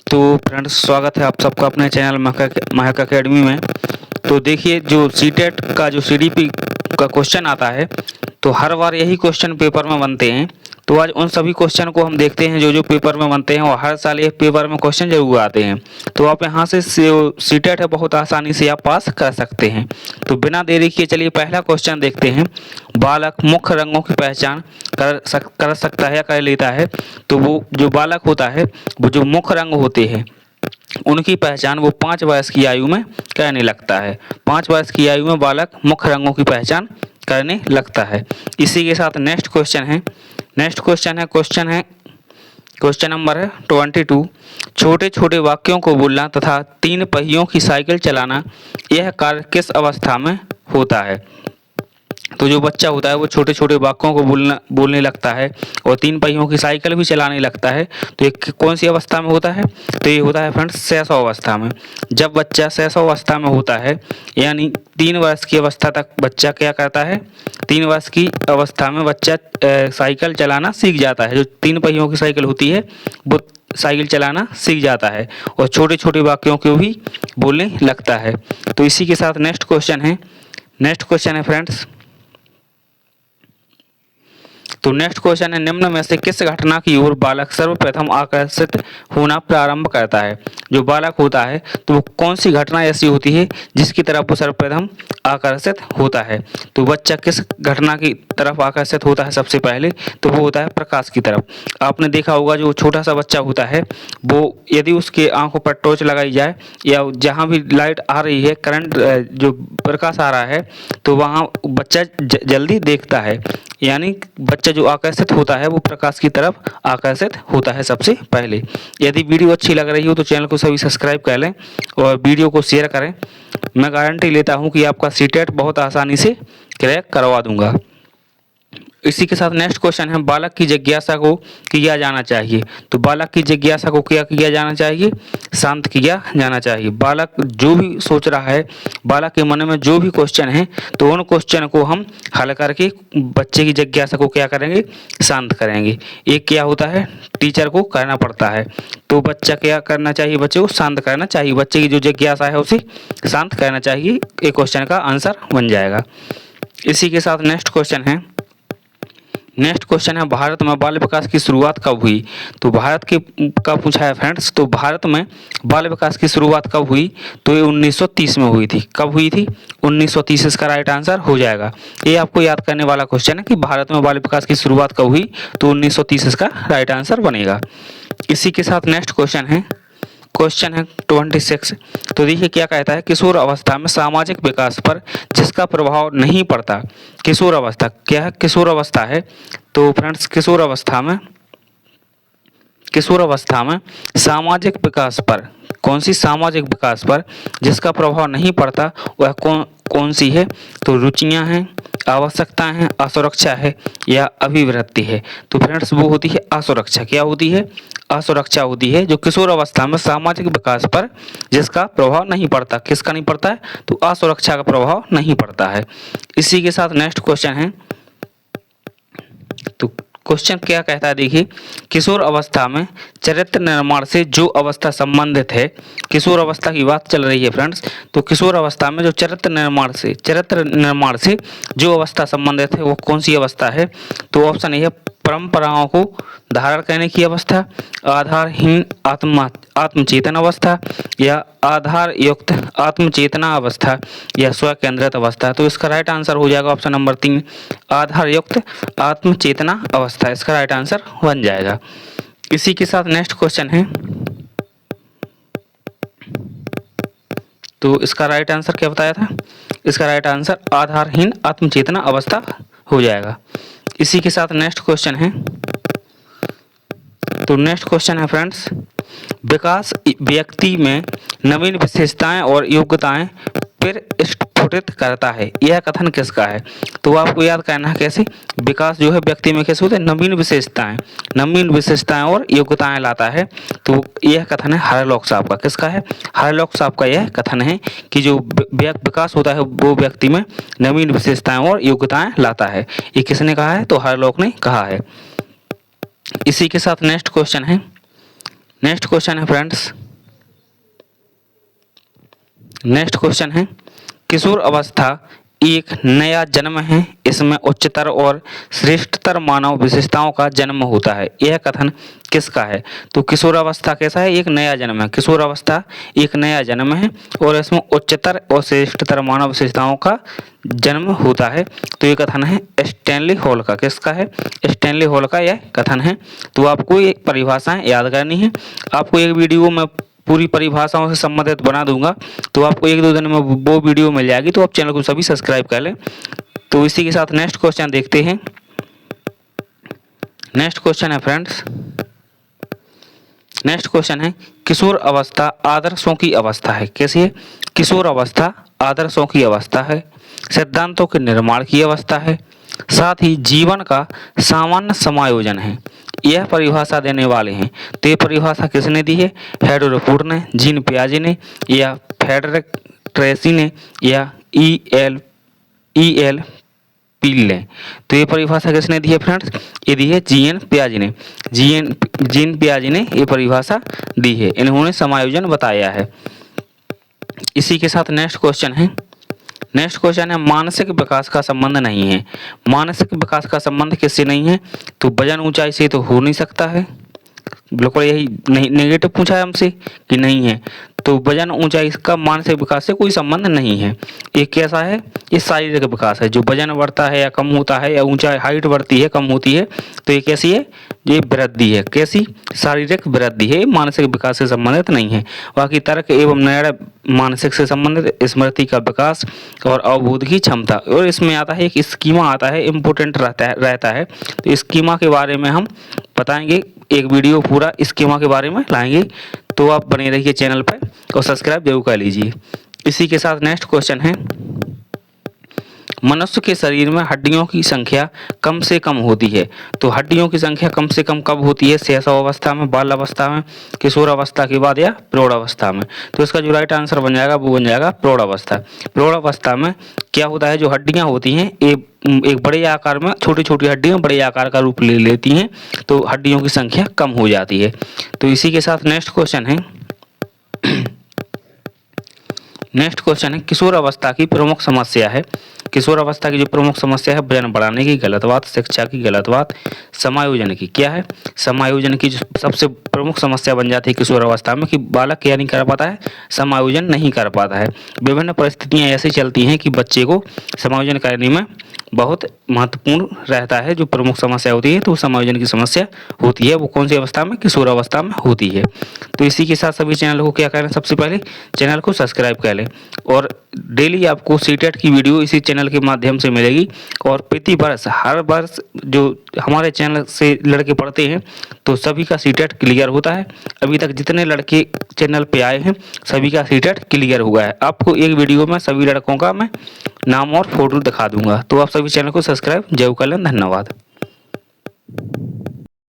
तो फ्रेंड्स, स्वागत है आप सबका अपने चैनल महक एकेडमी में। तो देखिए, जो सीटेट का जो सीडीपी का क्वेश्चन आता है, तो हर बार यही क्वेश्चन पेपर में बनते हैं। तो आज उन सभी क्वेश्चन को हम देखते हैं जो जो पेपर में बनते हैं, और हर साल ये पेपर में क्वेश्चन जरूर आते हैं। तो आप यहाँ से सीटेट है बहुत आसानी से आप पास कर सकते हैं। तो बिना देरी किए चलिए पहला क्वेश्चन देखते हैं। बालक मुख्य रंगों की पहचान कर सकता है या कर लेता है। तो वो जो बालक होता है, वो जो मुख्य रंग होते हैं उनकी पहचान वो 5 वर्ष की आयु में करने लगता है। 5 वर्ष की आयु में बालक मुख्य रंगों की पहचान करने लगता है। इसी के साथ नेक्स्ट क्वेश्चन है क्वेश्चन नंबर है 22। छोटे छोटे वाक्यों को बोलना तथा 3 पहियों की साइकिल चलाना, यह कार्य किस अवस्था में होता है। तो जो बच्चा होता है वो छोटे छोटे वाक्यों को बोलने लगता है और 3 पहियों की साइकिल भी चलाने लगता है। तो ये कौन सी अवस्था में होता है? तो ये होता है फ्रेंड्स शैशव अवस्था में। जब बच्चा शैशव अवस्था में होता है, यानी 3 वर्ष की अवस्था तक बच्चा क्या करता है, 3 वर्ष की अवस्था में बच्चा साइकिल चलाना सीख जाता है। जो 3 पहियों की साइकिल होती है वो साइकिल चलाना सीख जाता है और छोटे छोटे वाक्यों को भी बोलने लगता है। तो इसी के साथ नेक्स्ट क्वेश्चन है फ्रेंड्स। तो नेक्स्ट क्वेश्चन है, निम्न में से किस घटना की ओर बालक सर्वप्रथम आकर्षित होना प्रारंभ करता है। जो बालक होता है तो वो कौन सी घटना ऐसी होती है जिसकी तरफ वो सर्वप्रथम आकर्षित होता है। तो बच्चा किस घटना की तरफ आकर्षित होता है सबसे पहले, तो वो होता है प्रकाश की तरफ। आपने देखा होगा जो छोटा सा बच्चा होता है वो यदि उसके आंखों पर टॉर्च लगाई जाए या जहाँ भी लाइट आ रही है, करंट जो प्रकाश आ रहा है, तो वहाँ बच्चा जल्दी देखता है। यानी बच्चा जो आकर्षित होता है वो प्रकाश की तरफ आकर्षित होता है सबसे पहले। यदि वीडियो अच्छी लग रही हो तो चैनल को सभी सब्सक्राइब कर लें और वीडियो को शेयर करें। मैं गारंटी लेता हूं कि आपका सीटेट बहुत आसानी से क्रैक करवा दूंगा। इसी के साथ नेक्स्ट क्वेश्चन है, बालक की जिज्ञासा को किया जाना चाहिए। तो बालक की जिज्ञासा को क्या किया जाना चाहिए? शांत किया जाना चाहिए। बालक जो भी सोच रहा है, बालक के मन में जो भी क्वेश्चन है, तो उन क्वेश्चन को हम हल करके बच्चे की जिज्ञासा को क्या करेंगे, शांत करेंगे। एक क्या होता है, टीचर को करना पड़ता है। तो बच्चा क्या करना चाहिए, बच्चे को शांत करना चाहिए। बच्चे की जो जिज्ञासा है उसे शांत करना चाहिए। एक क्वेश्चन का आंसर बन जाएगा। इसी के साथ नेक्स्ट क्वेश्चन है, भारत में बाल विकास की शुरुआत कब हुई। तो भारत के का पूछा है फ्रेंड्स। तो भारत में बाल विकास की शुरुआत कब हुई, तो ये 1930 में हुई थी। कब हुई थी? 1930 इसका राइट आंसर हो जाएगा। ये आपको याद करने वाला क्वेश्चन है कि भारत में बाल विकास की शुरुआत कब हुई, तो 1930 इसका राइट आंसर बनेगा। इसी के साथ नेक्स्ट क्वेश्चन है 26। तो देखिए क्या कहता है, किशोर अवस्था में सामाजिक विकास पर जिसका प्रभाव नहीं पड़ता। किशोर अवस्था क्या है? किशोर अवस्था है। तो फ्रेंड्स किशोर अवस्था में सामाजिक विकास पर, कौन सी सामाजिक विकास पर जिसका प्रभाव नहीं पड़ता, वह कौन सी है? तो रुचियां हैं, आवश्यकताएं हैं, असुरक्षा है या अभिवृत्ति है। तो फ्रेंड्स वो होती है असुरक्षा। क्या होती है? असुरक्षा होती है, जो किशोर अवस्था में सामाजिक विकास पर जिसका प्रभाव नहीं पड़ता। किसका नहीं पड़ता है? तो असुरक्षा का प्रभाव नहीं पड़ता है। इसी के साथ नेक्स्ट क्वेश्चन है। तो क्वेश्चन क्या कहता है, देखिए, किशोर अवस्था में चरित्र निर्माण से जो अवस्था संबंधित है, किशोर अवस्था की बात चल रही है फ्रेंड्स। तो किशोर अवस्था में जो चरित्र निर्माण से जो अवस्था संबंधित है वो कौन सी अवस्था है? तो ऑप्शन ए है परंपराओं को धारण करने की अवस्था, आधारहीन आत्मचेतन अवस्था, या आधार युक्त आत्मचेतना अवस्था, या स्व केंद्रित अवस्था। तो इसका राइट आंसर हो जाएगा ऑप्शन नंबर 3, आधार युक्त आत्मचेतना अवस्था। इसका राइट आंसर बन जाएगा। इसी के साथ नेक्स्ट क्वेश्चन है। तो इसका राइट आंसर क्या बताया था? इसका राइट आंसर आधारहीन आत्मचेतना अवस्था हो जाएगा। इसी के साथ नेक्स्ट क्वेश्चन है। तो नेक्स्ट क्वेश्चन है फ्रेंड्स, विकास व्यक्ति में नवीन विशेषताएं और योग्यताएं फिर स्फुटित करता है, यह कथन किसका है? तो आपको याद करना है कैसे। विकास जो है व्यक्ति में कैसे होता है, नवीन विशेषताएं और योग्यताएं लाता है। तो यह कथन है हार्लॉक साहब का। किसका है? हार्लॉक साहब का यह कथन है कि जो विकास होता है वो व्यक्ति में नवीन विशेषताएं और योग्यताएं लाता है। ये किसने कहा है? तो हार्लॉक ने कहा है। इसी के साथ नेक्स्ट क्वेश्चन है। नेक्स्ट क्वेश्चन है फ्रेंड्स, नेक्स्ट क्वेश्चन है किशोर अवस्था एक नया जन्म है, इसमें उच्चतर और श्रेष्ठतर मानव विशेषताओं का जन्म होता है। यह कथन किसका है? तो किशोर अवस्था कैसा है? एक नया जन्म है। किशोर अवस्था एक नया जन्म है और इसमें उच्चतर और श्रेष्ठतर मानव विशेषताओं का जन्म होता है। तो ये कथन है स्टैनली हॉल का। किसका है? स्टैनली हॉल का यह कथन है। तो आपको ये परिभाषाएं याद करनी है। आपको एक वीडियो में पूरी परिभाषाओं से संबंधित बना दूंगा, तो आपको 1-2 दिन में वो वीडियो मिल जाएगी। तो आप चैनल को सभी सब्सक्राइब कर लें। तो इसी के साथ नेक्स्ट क्वेश्चन देखते हैं। नेक्स्ट क्वेश्चन है फ्रेंड्स, नेक्स्ट क्वेश्चन है किशोर अवस्था आदर्शों की अवस्था है। कैसी है? किशोर अवस्था आदर्शों की अवस्था है, सिद्धांतों के निर्माण की अवस्था है, साथ ही जीवन का सामान्य समायोजन है। यह परिभाषा देने वाले हैं। तो ये परिभाषा किसने दी है? हेडो रिपोर्ट ने, जीन पियाजे ने, या फेडरिक ट्रेसी ने, या ई एल पील ने। तो ये परिभाषा किसने दी है फ्रेंड्स? ये दी है जीन पियाजे ने। जीन पियाजे ने ये परिभाषा दी है। इन्होंने समायोजन बताया है। इसी के साथ नेक्स्ट क्वेश्चन है, नेक्स्ट क्वेश्चन है मानसिक विकास का संबंध नहीं है। मानसिक विकास का संबंध किससे नहीं है? तो वजन ऊंचाई से तो हो नहीं सकता है। बिल्कुल यही नहीं, नेगेटिव पूछा है हमसे कि नहीं है। तो वजन ऊंचाई का मानसिक विकास से कोई संबंध नहीं है। ये कैसा है? ये शारीरिक विकास है। जो वजन बढ़ता है या कम होता है, या ऊंचाई हाइट बढ़ती है कम होती है, तो ये कैसी है? ये वृद्धि है। कैसी? शारीरिक वृद्धि है, मानसिक विकास से संबंधित नहीं है। बाकी तर्क एवं निर्णय मानसिक से संबंधित, स्मृति का विकास और अवबोध की क्षमता। और इसमें आता है एक स्कीमा आता है, इम्पोर्टेंट रहता है। तो स्कीमा के बारे में हम बताएंगे, एक वीडियो पूरा स्कीमा के बारे में लाएंगे। तो आप बने रहिए चैनल पर और सब्सक्राइब जरूर कर लीजिए। इसी के साथ नेक्स्ट क्वेश्चन है मनुष्य के शरीर में हड्डियों की संख्या कम से कम होती है। तो हड्डियों की संख्या कम से कम कब होती है? शैशव अवस्था में, बाल अवस्था में, किशोर अवस्था के बाद, या प्रौढ़ अवस्था में। तो इसका जो राइट आंसर बन जाएगा वो बन जाएगा प्रौढ़ अवस्था। प्रौढ़ अवस्था में क्या होता है? जो हड्डियां होती हैं एक बड़े आकार में, छोटी छोटी हड्डियां बड़े आकार का रूप ले लेती हैं, तो हड्डियों की संख्या कम हो जाती है। तो इसी के साथ नेक्स्ट क्वेश्चन है, नेक्स्ट क्वेश्चन है किशोर अवस्था की प्रमुख समस्या है। किशोर अवस्था की जो प्रमुख समस्या है, वजन बढ़ाने की गलत बात, शिक्षा की गलत बात, समायोजन की। क्या है? समायोजन की जो सबसे प्रमुख समस्या बन जाती है किशोर अवस्था में कि बालक क्या नहीं कर पाता है? समायोजन नहीं कर पाता है। विभिन्न परिस्थितियां ऐसी चलती हैं कि बच्चे को समायोजन करने में बहुत महत्वपूर्ण रहता है। जो प्रमुख समस्या होती है, तो समायोजन की समस्या होती है। वो कौन सी अवस्था में? किशोर अवस्था में होती है। तो इसी के साथ सभी चैनल को क्या करें? सबसे पहले चैनल को सब्सक्राइब कर लें और डेली आपको सीटेट की वीडियो इसी चैनल के माध्यम से मिलेगी। और प्रति वर्ष, हर वर्ष जो हमारे चैनल से लड़के पढ़ते हैं, तो सभी का सीटेट क्लियर होता है। अभी तक जितने लड़के चैनल पे आए हैं, सभी का सीटेट क्लियर हुआ है। आपको एक वीडियो में सभी लड़कों का मैं नाम और फोटो दिखा दूंगा। तो आप सभी चैनल को सब्सक्राइब जरूर कर लें। धन्यवाद।